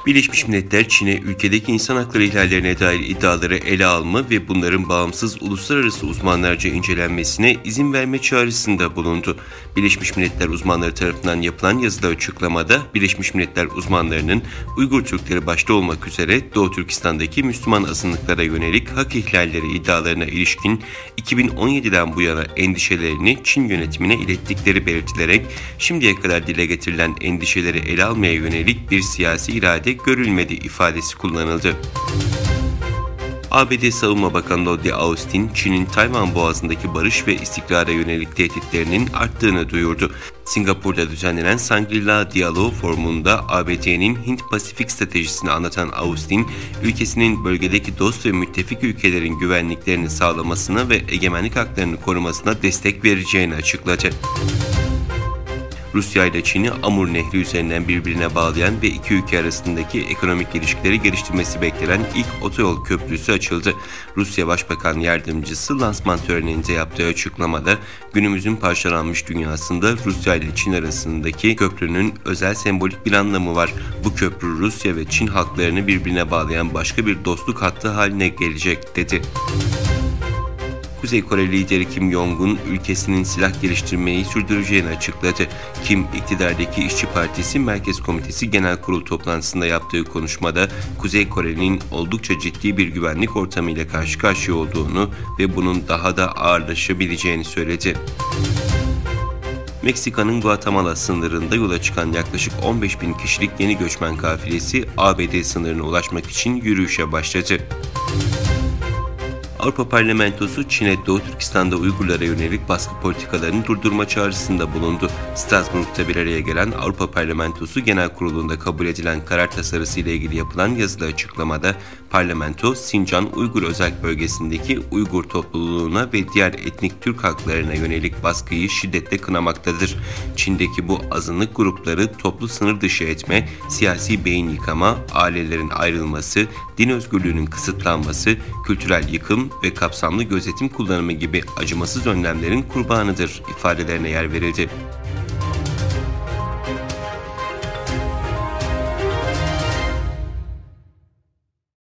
Birleşmiş Milletler, Çin'e ülkedeki insan hakları ihlallerine dair iddiaları ele alma ve bunların bağımsız uluslararası uzmanlarca incelenmesine izin verme çağrısında bulundu. Birleşmiş Milletler uzmanları tarafından yapılan yazılı açıklamada, Birleşmiş Milletler uzmanlarının Uygur Türkleri başta olmak üzere Doğu Türkistan'daki Müslüman azınlıklara yönelik hak ihlalleri iddialarına ilişkin 2017'den bu yana endişelerini Çin yönetimine ilettikleri belirtilerek, şimdiye kadar dile getirilen endişeleri ele almaya yönelik bir siyasi irade görülmedi ifadesi kullanıldı. ABD Savunma Bakanı Lloyd Austin, Çin'in Tayvan Boğazı'ndaki barış ve istikrara yönelik tehditlerinin arttığını duyurdu. Singapur'da düzenlenen Shangri-La Diyaloğu Forumu'nda ABD'nin Hint-Pasifik stratejisini anlatan Austin, ülkesinin bölgedeki dost ve müttefik ülkelerin güvenliklerini sağlamasına ve egemenlik haklarını korumasına destek vereceğini açıkladı. Rusya ile Çin'i Amur Nehri üzerinden birbirine bağlayan ve iki ülke arasındaki ekonomik ilişkileri geliştirmesi beklenen ilk otoyol köprüsü açıldı. Rusya Başbakan Yardımcısı lansman töreninde yaptığı açıklamada, günümüzün parçalanmış dünyasında Rusya ile Çin arasındaki köprünün özel sembolik bir anlamı var. Bu köprü Rusya ve Çin halklarını birbirine bağlayan başka bir dostluk hattı haline gelecek, dedi. Kuzey Kore lideri Kim Jong-un ülkesinin silah geliştirmeyi sürdüreceğini açıkladı. Kim, iktidardaki İşçi Partisi Merkez Komitesi Genel Kurul toplantısında yaptığı konuşmada Kuzey Kore'nin oldukça ciddi bir güvenlik ortamıyla karşı karşıya olduğunu ve bunun daha da ağırlaşabileceğini söyledi. Meksika'nın Guatemala sınırında yola çıkan yaklaşık 15.000 kişilik yeni göçmen kafilesi ABD sınırına ulaşmak için yürüyüşe başladı. Avrupa Parlamentosu, Çin'e Doğu Türkistan'da Uygurlara yönelik baskı politikalarını durdurma çağrısında bulundu. Strasbourg'da bir araya gelen Avrupa Parlamentosu Genel Kurulu'nda kabul edilen karar tasarısı ile ilgili yapılan yazılı açıklamada, parlamento, Sincan Uygur Özerk Bölgesi'ndeki Uygur topluluğuna ve diğer etnik Türk halklarına yönelik baskıyı şiddetle kınamaktadır. Çin'deki bu azınlık grupları toplu sınır dışı etme, siyasi beyin yıkama, ailelerin ayrılması, din özgürlüğünün kısıtlanması, kültürel yıkım ve kapsamlı gözetim kullanımı gibi acımasız önlemlerin kurbanıdır ifadelerine yer verildi.